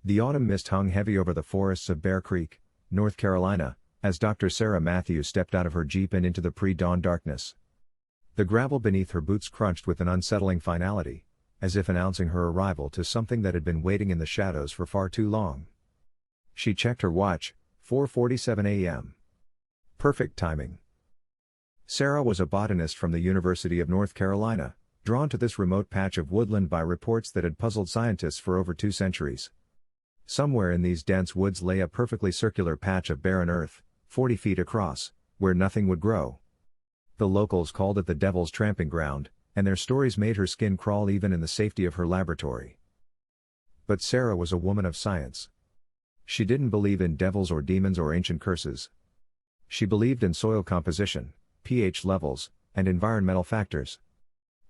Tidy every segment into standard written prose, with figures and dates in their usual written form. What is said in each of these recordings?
The autumn mist hung heavy over the forests of Bear Creek, North Carolina, as Dr. Sarah Matthews stepped out of her Jeep and into the pre-dawn darkness. The gravel beneath her boots crunched with an unsettling finality, as if announcing her arrival to something that had been waiting in the shadows for far too long. She checked her watch, 4:47 a.m. Perfect timing. Sarah was a botanist from the University of North Carolina, drawn to this remote patch of woodland by reports that had puzzled scientists for over 2 centuries. Somewhere in these dense woods lay a perfectly circular patch of barren earth, 40 feet across, where nothing would grow. The locals called it the Devil's Tramping Ground, and their stories made her skin crawl even in the safety of her laboratory. But Sarah was a woman of science. She didn't believe in devils or demons or ancient curses. She believed in soil composition, pH levels, and environmental factors.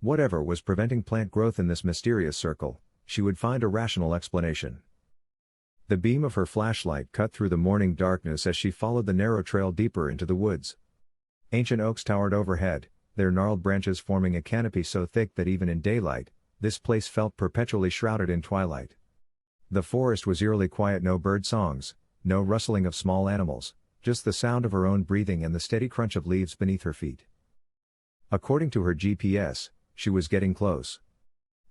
Whatever was preventing plant growth in this mysterious circle, she would find a rational explanation. The beam of her flashlight cut through the morning darkness as she followed the narrow trail deeper into the woods. Ancient oaks towered overhead, their gnarled branches forming a canopy so thick that even in daylight, this place felt perpetually shrouded in twilight. The forest was eerily quiet, no bird songs, no rustling of small animals, just the sound of her own breathing and the steady crunch of leaves beneath her feet. According to her GPS, she was getting close.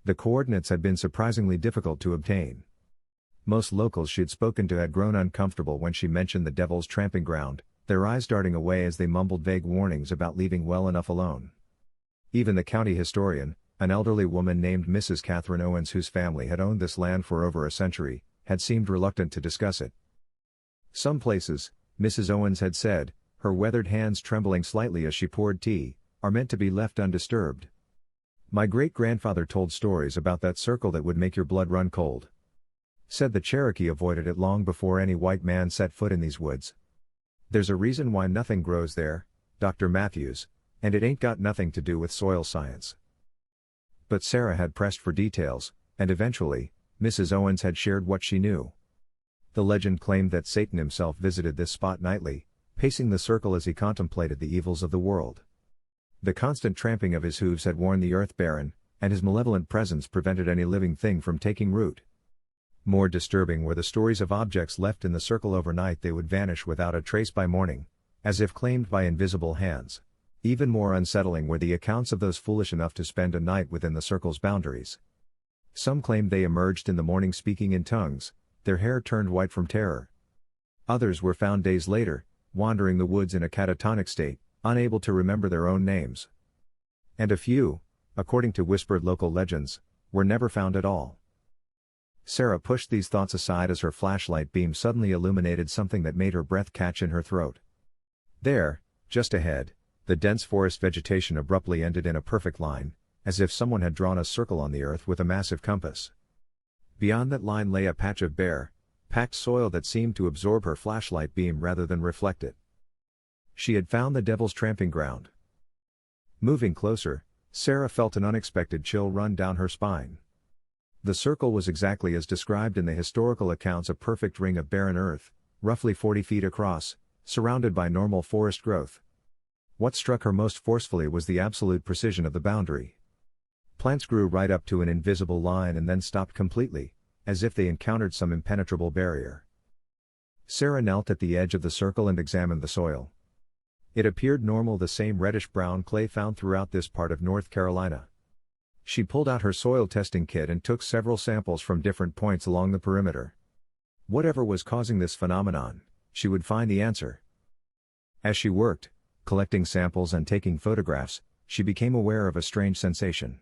The coordinates had been surprisingly difficult to obtain. Most locals she'd spoken to had grown uncomfortable when she mentioned the Devil's Tramping Ground, their eyes darting away as they mumbled vague warnings about leaving well enough alone. Even the county historian, an elderly woman named Mrs. Catherine Owens, whose family had owned this land for over a century, had seemed reluctant to discuss it. Some places, Mrs. Owens had said, her weathered hands trembling slightly as she poured tea, are meant to be left undisturbed. My great-grandfather told stories about that circle that would make your blood run cold. Said the Cherokee avoided it long before any white man set foot in these woods. There's a reason why nothing grows there, Dr. Matthews, and it ain't got nothing to do with soil science. But Sarah had pressed for details, and eventually, Mrs. Owens had shared what she knew. The legend claimed that Satan himself visited this spot nightly, pacing the circle as he contemplated the evils of the world. The constant tramping of his hooves had worn the earth barren, and his malevolent presence prevented any living thing from taking root. More disturbing were the stories of objects left in the circle overnight. They would vanish without a trace by morning, as if claimed by invisible hands. Even more unsettling were the accounts of those foolish enough to spend a night within the circle's boundaries. Some claimed they emerged in the morning speaking in tongues, their hair turned white from terror. Others were found days later, wandering the woods in a catatonic state, unable to remember their own names. And a few, according to whispered local legends, were never found at all. Sarah pushed these thoughts aside as her flashlight beam suddenly illuminated something that made her breath catch in her throat. There, just ahead, the dense forest vegetation abruptly ended in a perfect line, as if someone had drawn a circle on the earth with a massive compass. Beyond that line lay a patch of bare, packed soil that seemed to absorb her flashlight beam rather than reflect it. She had found the Devil's Tramping Ground. Moving closer, Sarah felt an unexpected chill run down her spine. The circle was exactly as described in the historical accounts, a perfect ring of barren earth, roughly 40 feet across, surrounded by normal forest growth. What struck her most forcefully was the absolute precision of the boundary. Plants grew right up to an invisible line and then stopped completely, as if they encountered some impenetrable barrier. Sarah knelt at the edge of the circle and examined the soil. It appeared normal, the same reddish-brown clay found throughout this part of North Carolina. She pulled out her soil testing kit and took several samples from different points along the perimeter. Whatever was causing this phenomenon, she would find the answer. As she worked, collecting samples and taking photographs, she became aware of a strange sensation.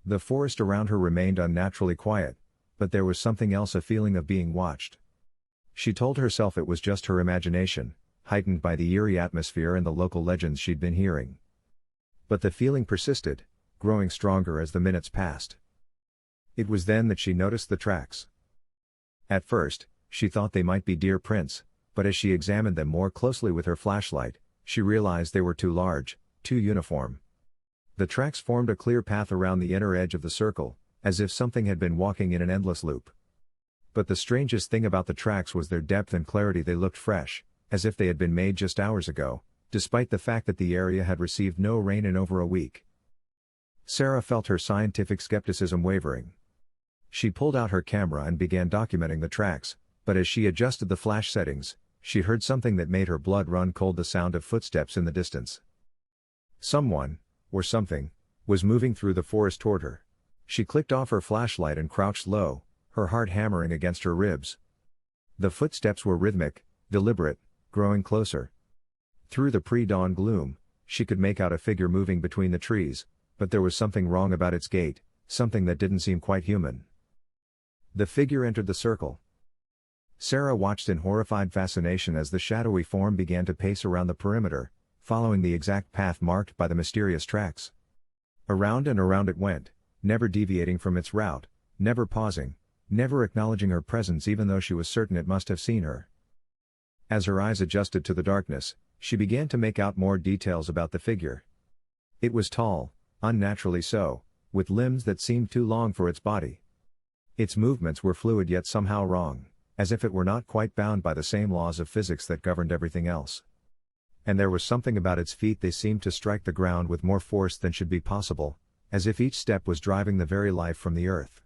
The forest around her remained unnaturally quiet, but there was something else, a feeling of being watched. She told herself it was just her imagination, heightened by the eerie atmosphere and the local legends she'd been hearing. But the feeling persisted, growing stronger as the minutes passed. It was then that she noticed the tracks. At first, she thought they might be deer prints, but as she examined them more closely with her flashlight, she realized they were too large, too uniform. The tracks formed a clear path around the inner edge of the circle, as if something had been walking in an endless loop. But the strangest thing about the tracks was their depth and clarity. They looked fresh, as if they had been made just hours ago, despite the fact that the area had received no rain in over a week. Sarah felt her scientific skepticism wavering. She pulled out her camera and began documenting the tracks, but as she adjusted the flash settings, she heard something that made her blood run cold: the sound of footsteps in the distance. Someone, or something, was moving through the forest toward her. She clicked off her flashlight and crouched low, her heart hammering against her ribs. The footsteps were rhythmic, deliberate, growing closer. Through the pre-dawn gloom, she could make out a figure moving between the trees, but there was something wrong about its gait, something that didn't seem quite human. The figure entered the circle. Sarah watched in horrified fascination as the shadowy form began to pace around the perimeter, following the exact path marked by the mysterious tracks. Around and around it went, never deviating from its route, never pausing, never acknowledging her presence even though she was certain it must have seen her. As her eyes adjusted to the darkness, she began to make out more details about the figure. It was tall, unnaturally so, with limbs that seemed too long for its body. Its movements were fluid yet somehow wrong, as if it were not quite bound by the same laws of physics that governed everything else. And there was something about its feet: they seemed to strike the ground with more force than should be possible, as if each step was driving the very life from the earth.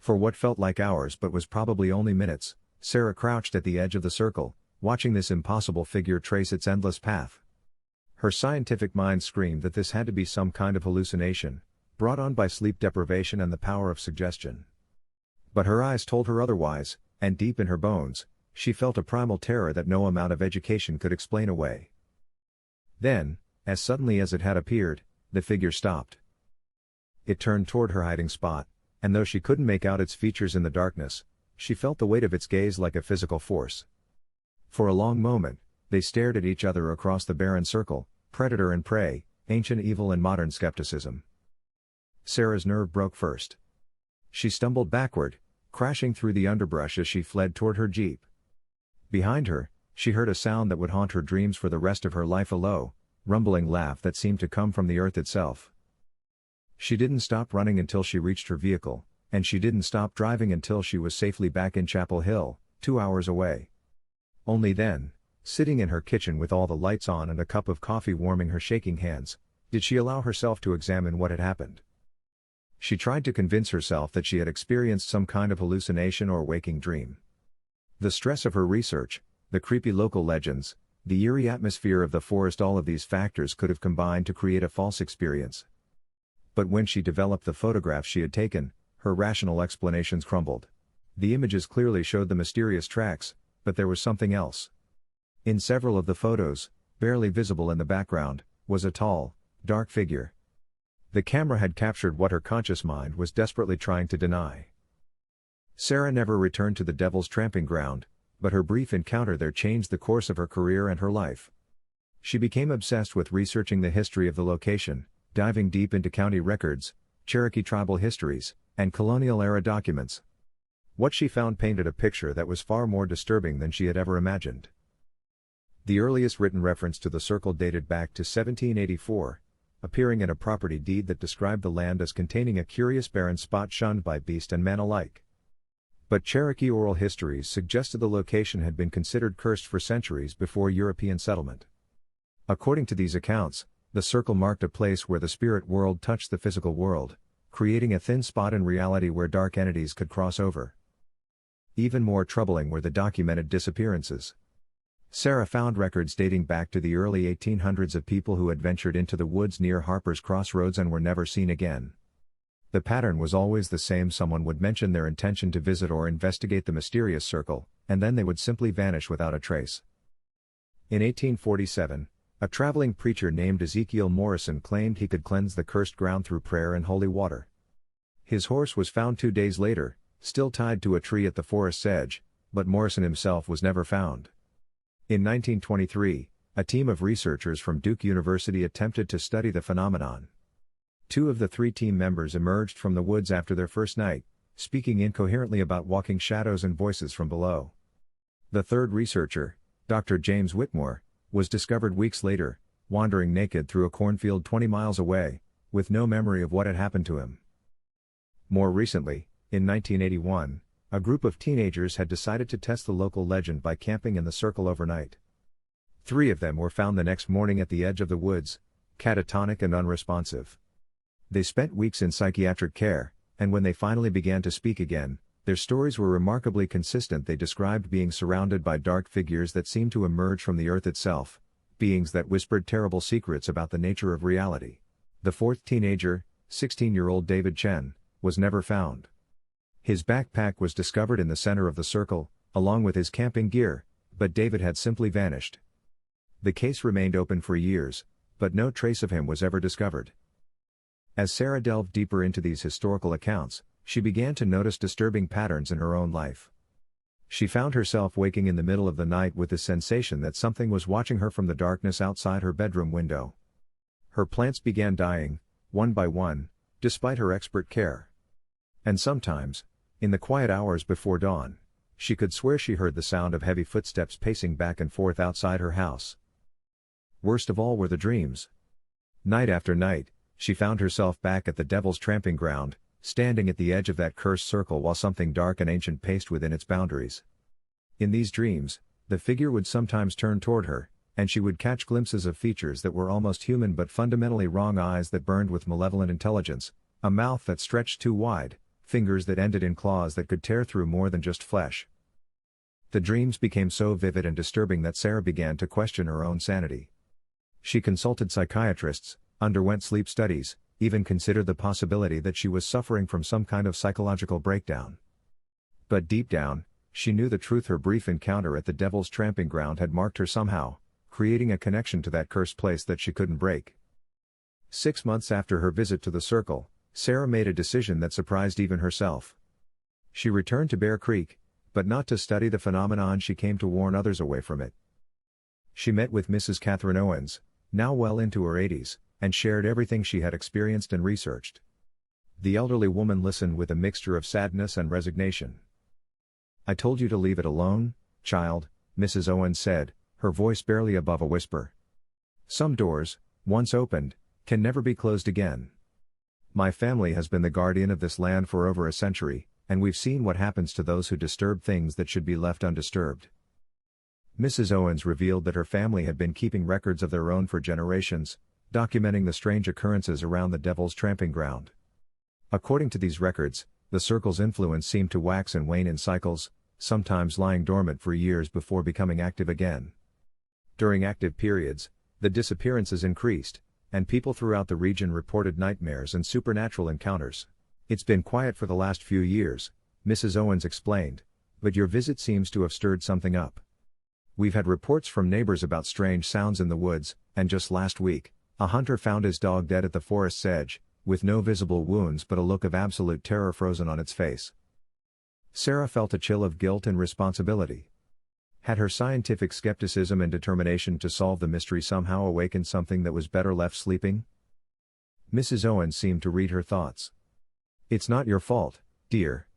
For what felt like hours but was probably only minutes, Sarah crouched at the edge of the circle, watching this impossible figure trace its endless path. Her scientific mind screamed that this had to be some kind of hallucination, brought on by sleep deprivation and the power of suggestion. But her eyes told her otherwise, and deep in her bones, she felt a primal terror that no amount of education could explain away. Then, as suddenly as it had appeared, the figure stopped. It turned toward her hiding spot, and though she couldn't make out its features in the darkness, she felt the weight of its gaze like a physical force. For a long moment, they stared at each other across the barren circle, predator and prey, ancient evil and modern skepticism. Sarah's nerve broke first. She stumbled backward, crashing through the underbrush as she fled toward her jeep. Behind her, she heard a sound that would haunt her dreams for the rest of her life: a low, rumbling laugh that seemed to come from the earth itself. She didn't stop running until she reached her vehicle, and she didn't stop driving until she was safely back in Chapel Hill, 2 hours away. Only then, sitting in her kitchen with all the lights on and a cup of coffee warming her shaking hands, did she allow herself to examine what had happened. She tried to convince herself that she had experienced some kind of hallucination or waking dream. The stress of her research, the creepy local legends, the eerie atmosphere of the forest, all of these factors could have combined to create a false experience. But when she developed the photographs she had taken, her rational explanations crumbled. The images clearly showed the mysterious tracks, but there was something else. In several of the photos, barely visible in the background, was a tall, dark figure. The camera had captured what her conscious mind was desperately trying to deny. Sarah never returned to the Devil's Tramping Ground, but her brief encounter there changed the course of her career and her life. She became obsessed with researching the history of the location, diving deep into county records, Cherokee tribal histories, and colonial-era documents. What she found painted a picture that was far more disturbing than she had ever imagined. The earliest written reference to the circle dated back to 1784, appearing in a property deed that described the land as containing a curious barren spot shunned by beast and man alike. But Cherokee oral histories suggested the location had been considered cursed for centuries before European settlement. According to these accounts, the circle marked a place where the spirit world touched the physical world, creating a thin spot in reality where dark entities could cross over. Even more troubling were the documented disappearances. Sarah found records dating back to the early 1800s of people who had ventured into the woods near Harper's Crossroads and were never seen again. The pattern was always the same: someone would mention their intention to visit or investigate the mysterious circle, and then they would simply vanish without a trace. In 1847, a traveling preacher named Ezekiel Morrison claimed he could cleanse the cursed ground through prayer and holy water. His horse was found 2 days later, still tied to a tree at the forest's edge, but Morrison himself was never found. In 1923, a team of researchers from Duke University attempted to study the phenomenon. 2 of the 3 team members emerged from the woods after their first night, speaking incoherently about walking shadows and voices from below. The third researcher, Dr. James Whitmore, was discovered weeks later, wandering naked through a cornfield 20 miles away, with no memory of what had happened to him. More recently, in 1981, a group of teenagers had decided to test the local legend by camping in the circle overnight. 3 of them were found the next morning at the edge of the woods, catatonic and unresponsive. They spent weeks in psychiatric care, and when they finally began to speak again, their stories were remarkably consistent. They described being surrounded by dark figures that seemed to emerge from the earth itself, beings that whispered terrible secrets about the nature of reality. The fourth teenager, 16-year-old David Chen, was never found. His backpack was discovered in the center of the circle, along with his camping gear, but David had simply vanished. The case remained open for years, but no trace of him was ever discovered. As Sarah delved deeper into these historical accounts, she began to notice disturbing patterns in her own life. She found herself waking in the middle of the night with the sensation that something was watching her from the darkness outside her bedroom window. Her plants began dying, one by one, despite her expert care. And sometimes, in the quiet hours before dawn, she could swear she heard the sound of heavy footsteps pacing back and forth outside her house. Worst of all were the dreams. Night after night, she found herself back at the Devil's Tramping Ground, standing at the edge of that cursed circle while something dark and ancient paced within its boundaries. In these dreams, the figure would sometimes turn toward her, and she would catch glimpses of features that were almost human but fundamentally wrong: eyes that burned with malevolent intelligence, a mouth that stretched too wide, fingers that ended in claws that could tear through more than just flesh. The dreams became so vivid and disturbing that Sarah began to question her own sanity. She consulted psychiatrists, underwent sleep studies, even considered the possibility that she was suffering from some kind of psychological breakdown. But deep down, she knew the truth: her brief encounter at the Devil's Tramping Ground had marked her somehow, creating a connection to that cursed place that she couldn't break. 6 months after her visit to the circle, Sarah made a decision that surprised even herself. She returned to Bear Creek, but not to study the phenomenon. She came to warn others away from it. She met with Mrs. Catherine Owens, now well into her 80s, and shared everything she had experienced and researched. The elderly woman listened with a mixture of sadness and resignation. "I told you to leave it alone, child," Mrs. Owens said, her voice barely above a whisper. "Some doors, once opened, can never be closed again. My family has been the guardian of this land for over a century, and we've seen what happens to those who disturb things that should be left undisturbed." Mrs. Owens revealed that her family had been keeping records of their own for generations, documenting the strange occurrences around the Devil's Tramping Ground. According to these records, the circle's influence seemed to wax and wane in cycles, sometimes lying dormant for years before becoming active again. During active periods, the disappearances increased, and people throughout the region reported nightmares and supernatural encounters. "It's been quiet for the last few years," Mrs. Owens explained, "but your visit seems to have stirred something up. We've had reports from neighbors about strange sounds in the woods, and just last week, a hunter found his dog dead at the forest's edge, with no visible wounds but a look of absolute terror frozen on its face." Sarah felt a chill of guilt and responsibility. Had her scientific skepticism and determination to solve the mystery somehow awakened something that was better left sleeping? Mrs. Owens seemed to read her thoughts. "It's not your fault, dear.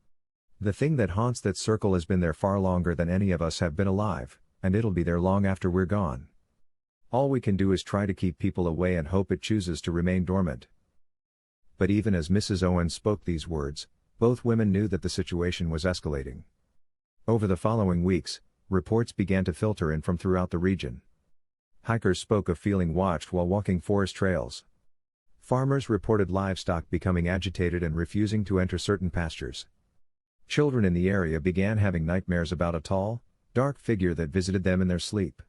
The thing that haunts that circle has been there far longer than any of us have been alive, and it'll be there long after we're gone. All we can do is try to keep people away and hope it chooses to remain dormant." But even as Mrs. Owens spoke these words, both women knew that the situation was escalating. Over the following weeks, reports began to filter in from throughout the region. Hikers spoke of feeling watched while walking forest trails. Farmers reported livestock becoming agitated and refusing to enter certain pastures. Children in the area began having nightmares about a tall, dark figure that visited them in their sleep.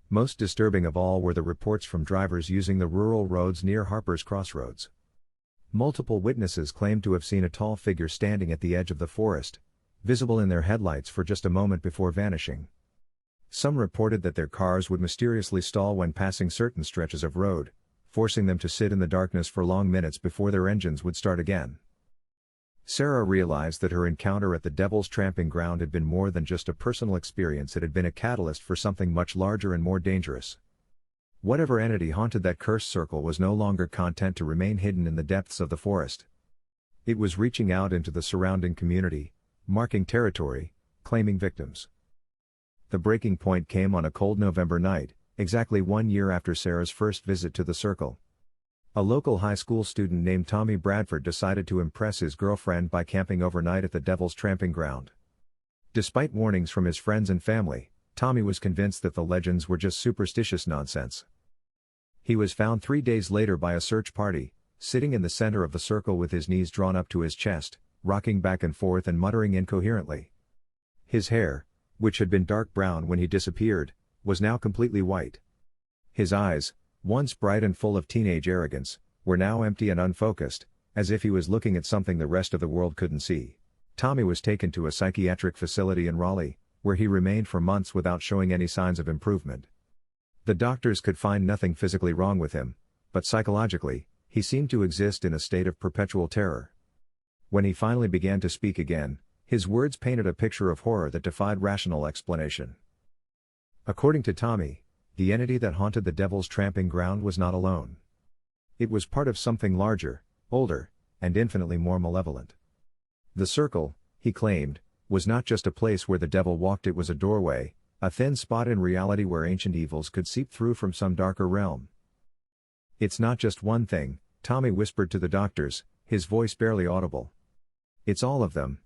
Most disturbing of all were the reports from drivers using the rural roads near Harper's Crossroads. Multiple witnesses claimed to have seen a tall figure standing at the edge of the forest, visible in their headlights for just a moment before vanishing. Some reported that their cars would mysteriously stall when passing certain stretches of road, forcing them to sit in the darkness for long minutes before their engines would start again. Sarah realized that her encounter at the Devil's Tramping Ground had been more than just a personal experience. It had been a catalyst for something much larger and more dangerous. Whatever entity haunted that cursed circle was no longer content to remain hidden in the depths of the forest. It was reaching out into the surrounding community, marking territory, claiming victims. The breaking point came on a cold November night, exactly 1 year after Sarah's first visit to the circle. A local high school student named Tommy Bradford decided to impress his girlfriend by camping overnight at the Devil's Tramping Ground. Despite warnings from his friends and family, Tommy was convinced that the legends were just superstitious nonsense. He was found 3 days later by a search party, sitting in the center of the circle with his knees drawn up to his chest, rocking back and forth and muttering incoherently. His hair, which had been dark brown when he disappeared, was now completely white. His eyes, once bright and full of teenage arrogance, were now empty and unfocused, as if he was looking at something the rest of the world couldn't see. Tommy was taken to a psychiatric facility in Raleigh, where he remained for months without showing any signs of improvement. The doctors could find nothing physically wrong with him, but psychologically, he seemed to exist in a state of perpetual terror. When he finally began to speak again, his words painted a picture of horror that defied rational explanation. According to Tommy, the entity that haunted the Devil's Tramping Ground was not alone. It was part of something larger, older, and infinitely more malevolent. The circle, he claimed, was not just a place where the devil walked, it was a doorway, a thin spot in reality where ancient evils could seep through from some darker realm. "It's not just one thing," Tommy whispered to the doctors, his voice barely audible. "It's all of them.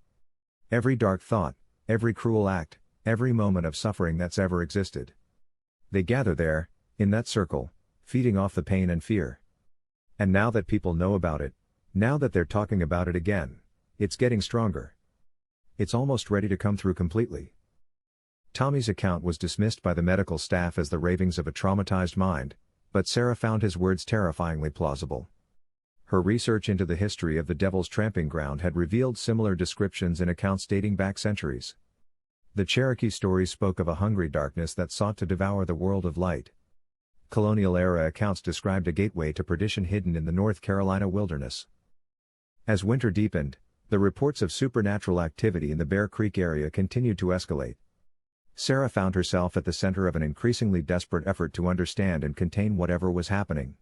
Every dark thought, every cruel act, every moment of suffering that's ever existed. They gather there, in that circle, feeding off the pain and fear. And now that people know about it, now that they're talking about it again, it's getting stronger. It's almost ready to come through completely." Tommy's account was dismissed by the medical staff as the ravings of a traumatized mind, but Sarah found his words terrifyingly plausible. Her research into the history of the Devil's Tramping Ground had revealed similar descriptions in accounts dating back centuries. The Cherokee stories spoke of a hungry darkness that sought to devour the world of light. Colonial-era accounts described a gateway to perdition hidden in the North Carolina wilderness. As winter deepened, the reports of supernatural activity in the Bear Creek area continued to escalate. Sarah found herself at the center of an increasingly desperate effort to understand and contain whatever was happening.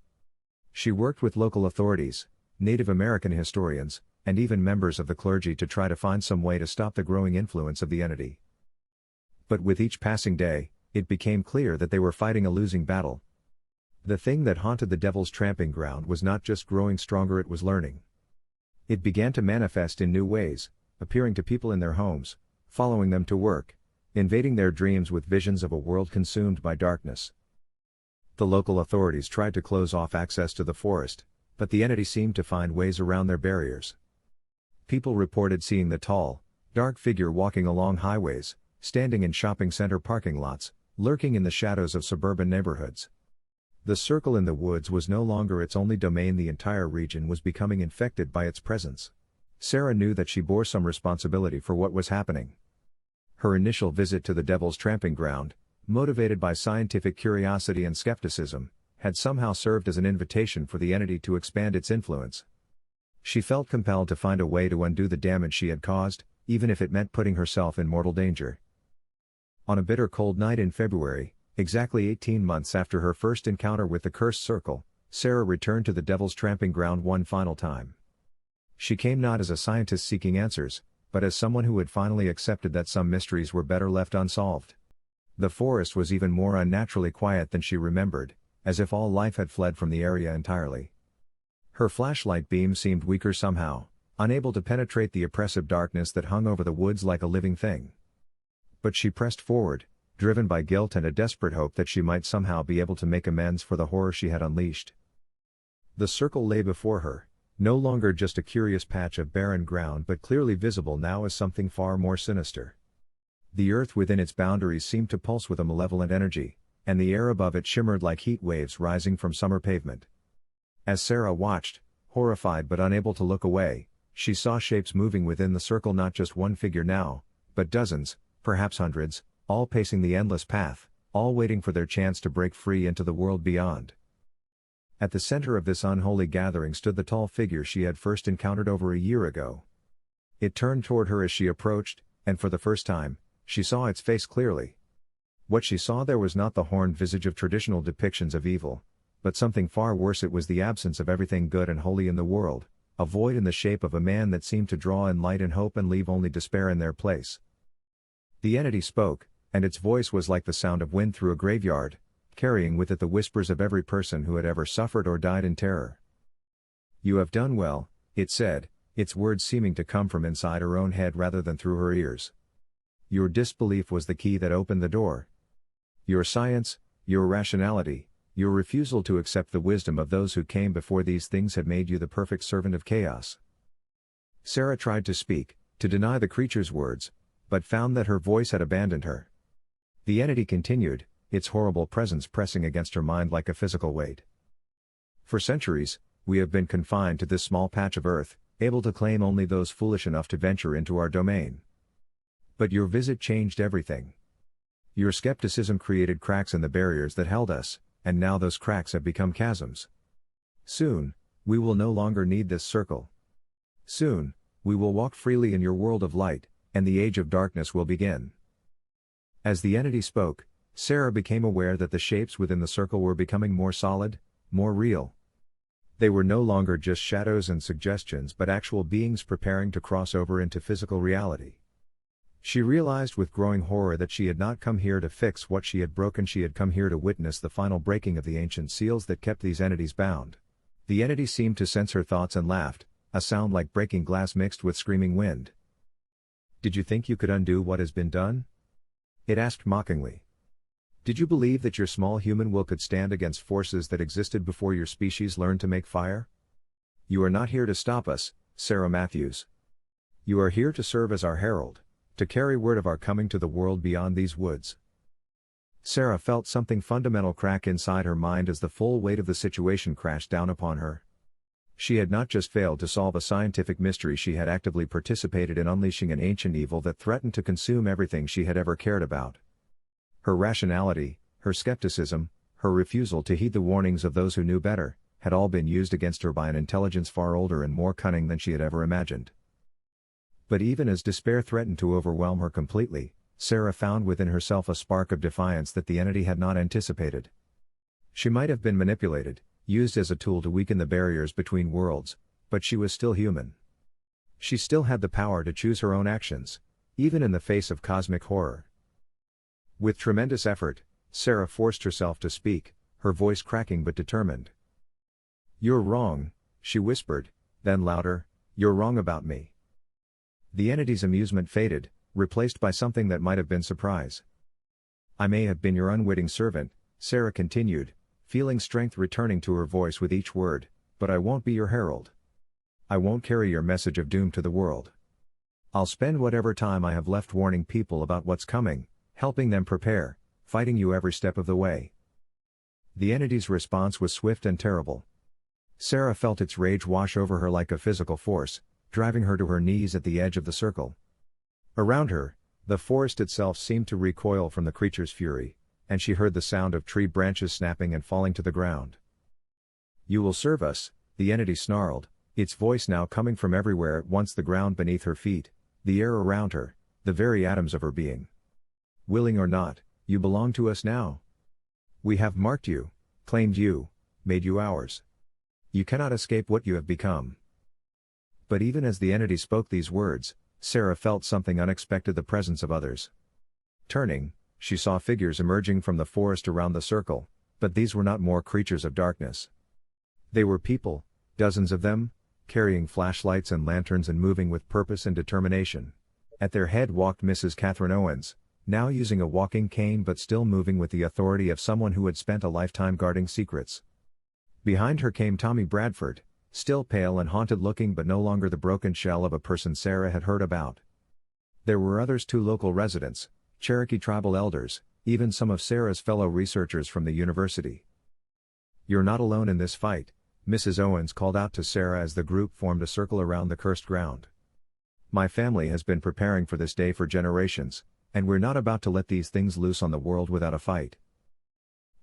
She worked with local authorities, Native American historians, and even members of the clergy to try to find some way to stop the growing influence of the entity. But with each passing day, it became clear that they were fighting a losing battle. The thing that haunted the Devil's Tramping Ground was not just growing stronger, it was learning. It began to manifest in new ways, appearing to people in their homes, following them to work, invading their dreams with visions of a world consumed by darkness. The local authorities tried to close off access to the forest, but the entity seemed to find ways around their barriers. People reported seeing the tall, dark figure walking along highways, standing in shopping center parking lots, lurking in the shadows of suburban neighborhoods. The circle in the woods was no longer its only domain, the entire region was becoming infected by its presence. Sarah knew that she bore some responsibility for what was happening. Her initial visit to the Devil's Tramping Ground, motivated by scientific curiosity and skepticism, had somehow served as an invitation for the entity to expand its influence. She felt compelled to find a way to undo the damage she had caused, even if it meant putting herself in mortal danger. On a bitter cold night in February, exactly 18 months after her first encounter with the cursed circle, Sarah returned to the Devil's Tramping Ground one final time. She came not as a scientist seeking answers, but as someone who had finally accepted that some mysteries were better left unsolved. The forest was even more unnaturally quiet than she remembered, as if all life had fled from the area entirely. Her flashlight beam seemed weaker somehow, unable to penetrate the oppressive darkness that hung over the woods like a living thing. But she pressed forward, driven by guilt and a desperate hope that she might somehow be able to make amends for the horror she had unleashed. The circle lay before her, no longer just a curious patch of barren ground but clearly visible now as something far more sinister. The earth within its boundaries seemed to pulse with a malevolent energy, and the air above it shimmered like heat waves rising from summer pavement. As Sarah watched, horrified but unable to look away, she saw shapes moving within the circle, not just one figure now, but dozens, perhaps hundreds, all pacing the endless path, all waiting for their chance to break free into the world beyond. At the center of this unholy gathering stood the tall figure she had first encountered over a year ago. It turned toward her as she approached, and for the first time, she saw its face clearly. What she saw there was not the horned visage of traditional depictions of evil, but something far worse. It was the absence of everything good and holy in the world, a void in the shape of a man that seemed to draw in light and hope and leave only despair in their place. The entity spoke, and its voice was like the sound of wind through a graveyard, carrying with it the whispers of every person who had ever suffered or died in terror. "You have done well," it said, its words seeming to come from inside her own head rather than through her ears. "Your disbelief was the key that opened the door. Your science, your rationality, Your refusal to accept the wisdom of those who came before these things had made you the perfect servant of chaos. Sarah tried to speak, to deny the creature's words, but found that her voice had abandoned her. The entity continued, its horrible presence pressing against her mind like a physical weight. For centuries, we have been confined to this small patch of earth, able to claim only those foolish enough to venture into our domain. But your visit changed everything. Your skepticism created cracks in the barriers that held us, and now those cracks have become chasms. Soon, we will no longer need this circle. Soon, we will walk freely in your world of light, and the age of darkness will begin. As the entity spoke, Sarah became aware that the shapes within the circle were becoming more solid, more real. They were no longer just shadows and suggestions but actual beings preparing to cross over into physical reality. She realized with growing horror that she had not come here to fix what she had broken, she had come here to witness the final breaking of the ancient seals that kept these entities bound. The entity seemed to sense her thoughts and laughed, a sound like breaking glass mixed with screaming wind. "Did you think you could undo what has been done?" it asked mockingly. "Did you believe that your small human will could stand against forces that existed before your species learned to make fire? You are not here to stop us, Sarah Matthews. You are here to serve as our herald, to carry word of our coming to the world beyond these woods." Sarah felt something fundamental crack inside her mind as the full weight of the situation crashed down upon her. She had not just failed to solve a scientific mystery, she had actively participated in unleashing an ancient evil that threatened to consume everything she had ever cared about. Her rationality, her skepticism, her refusal to heed the warnings of those who knew better, had all been used against her by an intelligence far older and more cunning than she had ever imagined. But even as despair threatened to overwhelm her completely, Sarah found within herself a spark of defiance that the entity had not anticipated. She might have been manipulated, used as a tool to weaken the barriers between worlds, but she was still human. She still had the power to choose her own actions, even in the face of cosmic horror. With tremendous effort, Sarah forced herself to speak, her voice cracking but determined. "You're wrong," she whispered, then louder, "You're wrong about me." The entity's amusement faded, replaced by something that might have been surprise. "I may have been your unwitting servant," Sarah continued, feeling strength returning to her voice with each word, "but I won't be your herald. I won't carry your message of doom to the world. I'll spend whatever time I have left warning people about what's coming, helping them prepare, fighting you every step of the way." The entity's response was swift and terrible. Sarah felt its rage wash over her like a physical force, driving her to her knees at the edge of the circle. Around her, the forest itself seemed to recoil from the creature's fury, and she heard the sound of tree branches snapping and falling to the ground. "You will serve us," the entity snarled, its voice now coming from everywhere at once, the ground beneath her feet, the air around her, the very atoms of her being. "Willing or not, you belong to us now. We have marked you, claimed you, made you ours. You cannot escape what you have become." But even as the entity spoke these words, Sarah felt something unexpected, the presence of others. Turning, she saw figures emerging from the forest around the circle, but these were not more creatures of darkness. They were people, dozens of them, carrying flashlights and lanterns and moving with purpose and determination. At their head walked Mrs. Catherine Owens, now using a walking cane but still moving with the authority of someone who had spent a lifetime guarding secrets. Behind her came Tommy Bradford, still pale and haunted looking but no longer the broken shell of a person Sarah had heard about. There were others too, local residents, Cherokee tribal elders, even some of Sarah's fellow researchers from the university. "You're not alone in this fight," Mrs. Owens called out to Sarah as the group formed a circle around the cursed ground. "My family has been preparing for this day for generations, and we're not about to let these things loose on the world without a fight."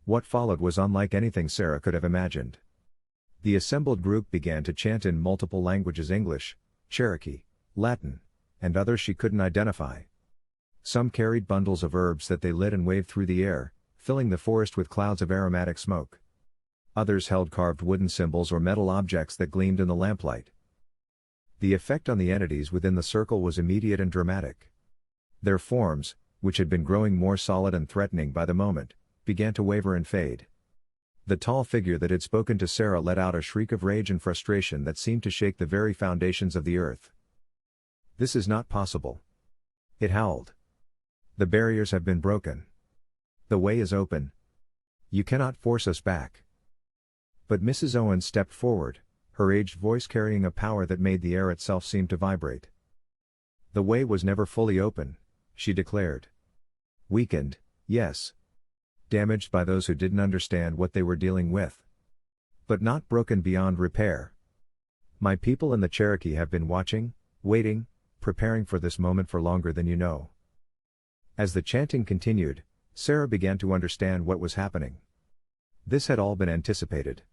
What followed was unlike anything Sarah could have imagined. The assembled group began to chant in multiple languages: English, Cherokee, Latin, and others she couldn't identify. Some carried bundles of herbs that they lit and waved through the air, filling the forest with clouds of aromatic smoke. Others held carved wooden symbols or metal objects that gleamed in the lamplight. The effect on the entities within the circle was immediate and dramatic. Their forms, which had been growing more solid and threatening by the moment, began to waver and fade. The tall figure that had spoken to Sarah let out a shriek of rage and frustration that seemed to shake the very foundations of the earth. "This is not possible," it howled. "The barriers have been broken. The way is open. You cannot force us back. But Mrs. Owens stepped forward, her aged voice carrying a power that made the air itself seem to vibrate. The way was never fully open, she declared. Weakened, yes. Damaged by those who didn't understand what they were dealing with. But not broken beyond repair. My people and the Cherokee have been watching, waiting, preparing for this moment for longer than you know. As the chanting continued, Sarah began to understand what was happening. This had all been anticipated.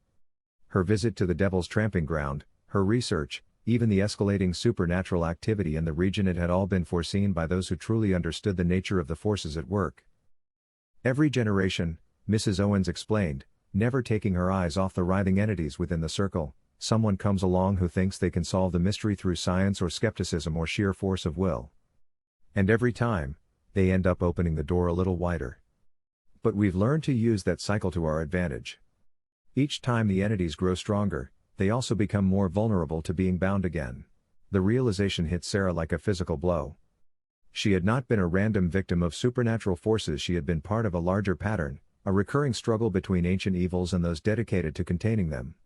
Her visit to the Devil's Tramping Ground, her research, even the escalating supernatural activity in the region, it had all been foreseen by those who truly understood the nature of the forces at work. Every generation, Mrs. Owens explained, never taking her eyes off the writhing entities within the circle, someone comes along who thinks they can solve the mystery through science or skepticism or sheer force of will. And every time, they end up opening the door a little wider. But we've learned to use that cycle to our advantage. Each time the entities grow stronger, they also become more vulnerable to being bound again. The realization hit Sarah like a physical blow. She had not been a random victim of supernatural forces, she had been part of a larger pattern, a recurring struggle between ancient evils and those dedicated to containing them.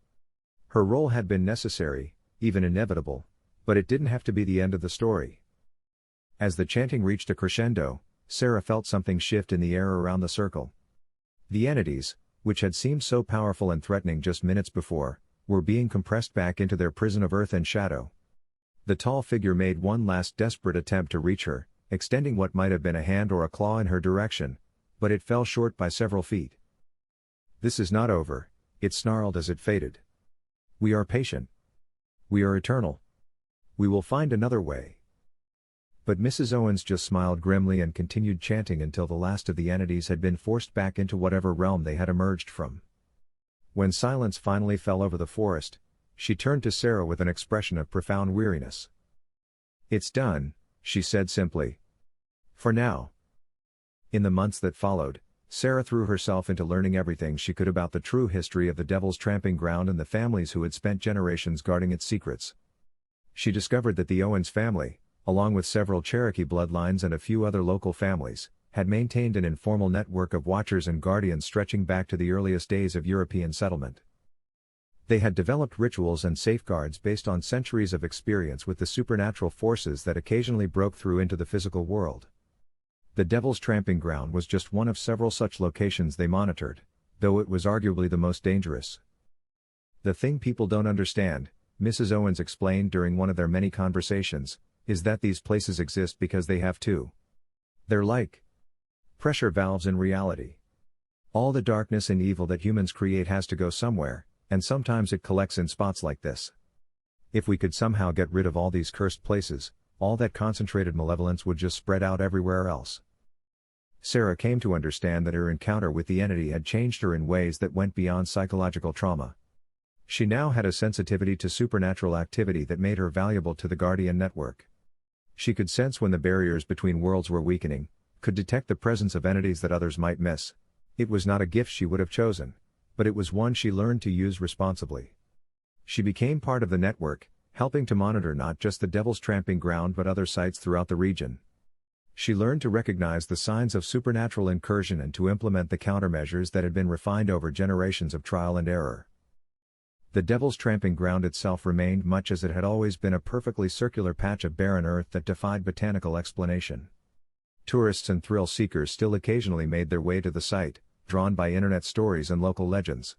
Her role had been necessary, even inevitable, but it didn't have to be the end of the story. As the chanting reached a crescendo, Sarah felt something shift in the air around the circle. The entities, which had seemed so powerful and threatening just minutes before, were being compressed back into their prison of earth and shadow. The tall figure made one last desperate attempt to reach her, extending what might have been a hand or a claw in her direction, but it fell short by several feet. "This is not over," it snarled as it faded. "We are patient. We are eternal. We will find another way." But Mrs. Owens just smiled grimly and continued chanting until the last of the entities had been forced back into whatever realm they had emerged from. When silence finally fell over the forest, she turned to Sarah with an expression of profound weariness. "It's done," she said simply. "For now." In the months that followed, Sarah threw herself into learning everything she could about the true history of the Devil's Tramping Ground and the families who had spent generations guarding its secrets. She discovered that the Owens family, along with several Cherokee bloodlines and a few other local families, had maintained an informal network of watchers and guardians stretching back to the earliest days of European settlement. They had developed rituals and safeguards based on centuries of experience with the supernatural forces that occasionally broke through into the physical world. The Devil's Tramping Ground was just one of several such locations they monitored, though it was arguably the most dangerous. "The thing people don't understand," Mrs. Owens explained during one of their many conversations, "is that these places exist because they have to. They're like pressure valves in reality. All the darkness and evil that humans create has to go somewhere, and sometimes it collects in spots like this. If we could somehow get rid of all these cursed places, all that concentrated malevolence would just spread out everywhere else." Sarah came to understand that her encounter with the entity had changed her in ways that went beyond psychological trauma. She now had a sensitivity to supernatural activity that made her valuable to the Guardian network. She could sense when the barriers between worlds were weakening, could detect the presence of entities that others might miss. It was not a gift she would have chosen, but it was one she learned to use responsibly. She became part of the network, helping to monitor not just the Devil's Tramping Ground but other sites throughout the region. She learned to recognize the signs of supernatural incursion and to implement the countermeasures that had been refined over generations of trial and error. The Devil's Tramping Ground itself remained much as it had always been, a perfectly circular patch of barren earth that defied botanical explanation. Tourists and thrill seekers still occasionally made their way to the site, drawn by internet stories and local legends.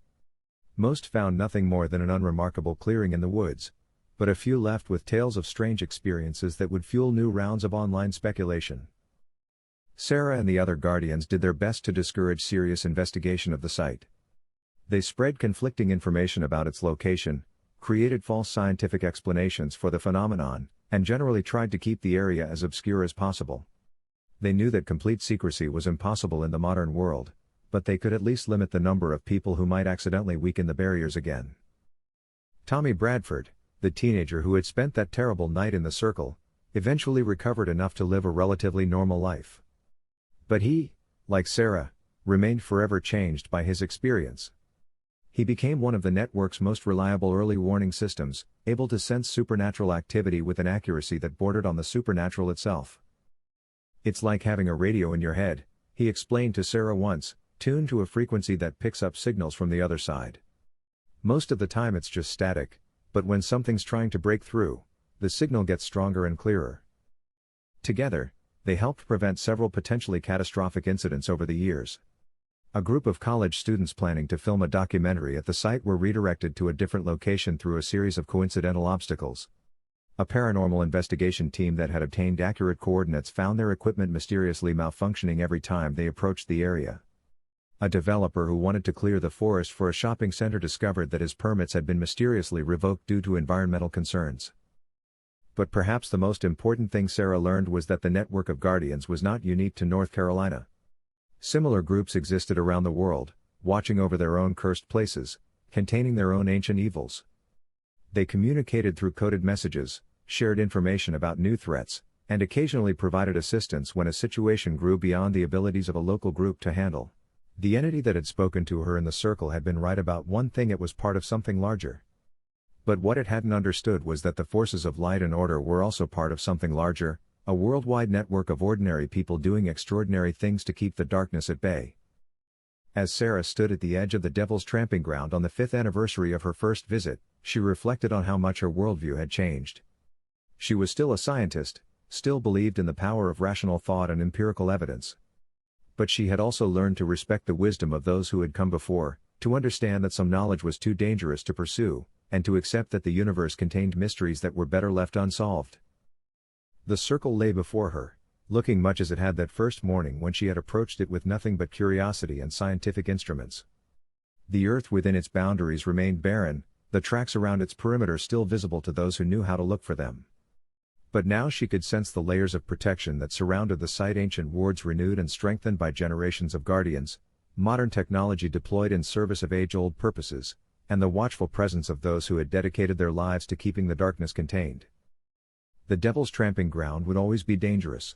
Most found nothing more than an unremarkable clearing in the woods, but a few left with tales of strange experiences that would fuel new rounds of online speculation. Sarah and the other Guardians did their best to discourage serious investigation of the site. They spread conflicting information about its location, created false scientific explanations for the phenomenon, and generally tried to keep the area as obscure as possible. They knew that complete secrecy was impossible in the modern world, but they could at least limit the number of people who might accidentally weaken the barriers again. Tommy Bradford, the teenager who had spent that terrible night in the circle, eventually recovered enough to live a relatively normal life. But he, like Sarah, remained forever changed by his experience. He became one of the network's most reliable early warning systems, able to sense supernatural activity with an accuracy that bordered on the supernatural itself. "It's like having a radio in your head," he explained to Sarah once, tuned to a frequency that picks up signals from the other side. Most of the time it's just static, but when something's trying to break through, the signal gets stronger and clearer. Together, they helped prevent several potentially catastrophic incidents over the years. A group of college students planning to film a documentary at the site were redirected to a different location through a series of coincidental obstacles. A paranormal investigation team that had obtained accurate coordinates found their equipment mysteriously malfunctioning every time they approached the area. A developer who wanted to clear the forest for a shopping center discovered that his permits had been mysteriously revoked due to environmental concerns. But perhaps the most important thing Sarah learned was that the network of guardians was not unique to North Carolina. Similar groups existed around the world, watching over their own cursed places, containing their own ancient evils. They communicated through coded messages, shared information about new threats, and occasionally provided assistance when a situation grew beyond the abilities of a local group to handle. The entity that had spoken to her in the circle had been right about one thing: it was part of something larger. But what it hadn't understood was that the forces of light and order were also part of something larger, a worldwide network of ordinary people doing extraordinary things to keep the darkness at bay. As Sarah stood at the edge of the Devil's Tramping Ground on the 5th anniversary of her first visit, she reflected on how much her worldview had changed. She was still a scientist, still believed in the power of rational thought and empirical evidence. But she had also learned to respect the wisdom of those who had come before, to understand that some knowledge was too dangerous to pursue, and to accept that the universe contained mysteries that were better left unsolved. The circle lay before her, looking much as it had that first morning when she had approached it with nothing but curiosity and scientific instruments. The earth within its boundaries remained barren, the tracks around its perimeter still visible to those who knew how to look for them. But now she could sense the layers of protection that surrounded the site, ancient wards renewed and strengthened by generations of guardians, modern technology deployed in service of age-old purposes, and the watchful presence of those who had dedicated their lives to keeping the darkness contained. The Devil's Tramping Ground would always be dangerous.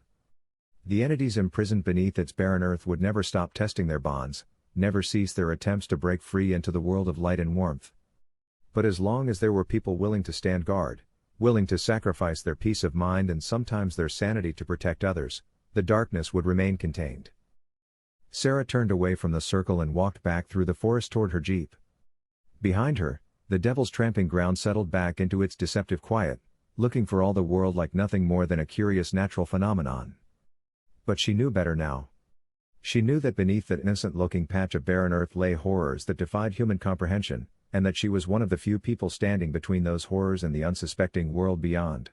The entities imprisoned beneath its barren earth would never stop testing their bonds, never cease their attempts to break free into the world of light and warmth. But as long as there were people willing to stand guard, willing to sacrifice their peace of mind and sometimes their sanity to protect others, the darkness would remain contained. Sarah turned away from the circle and walked back through the forest toward her jeep. Behind her, the Devil's Tramping Ground settled back into its deceptive quiet, looking for all the world like nothing more than a curious natural phenomenon. But she knew better now. She knew that beneath that innocent-looking patch of barren earth lay horrors that defied human comprehension, and that she was one of the few people standing between those horrors and the unsuspecting world beyond.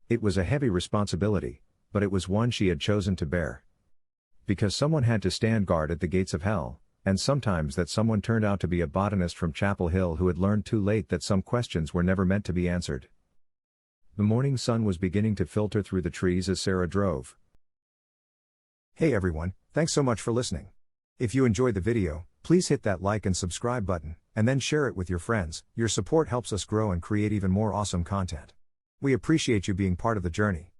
It was a heavy responsibility, but it was one she had chosen to bear. Because someone had to stand guard at the gates of hell, and sometimes that someone turned out to be a botanist from Chapel Hill who had learned too late that some questions were never meant to be answered. The morning sun was beginning to filter through the trees as Sarah drove. Hey everyone, thanks so much for listening. If you enjoyed the video, please hit that like and subscribe button, and then share it with your friends. Your support helps us grow and create even more awesome content. We appreciate you being part of the journey.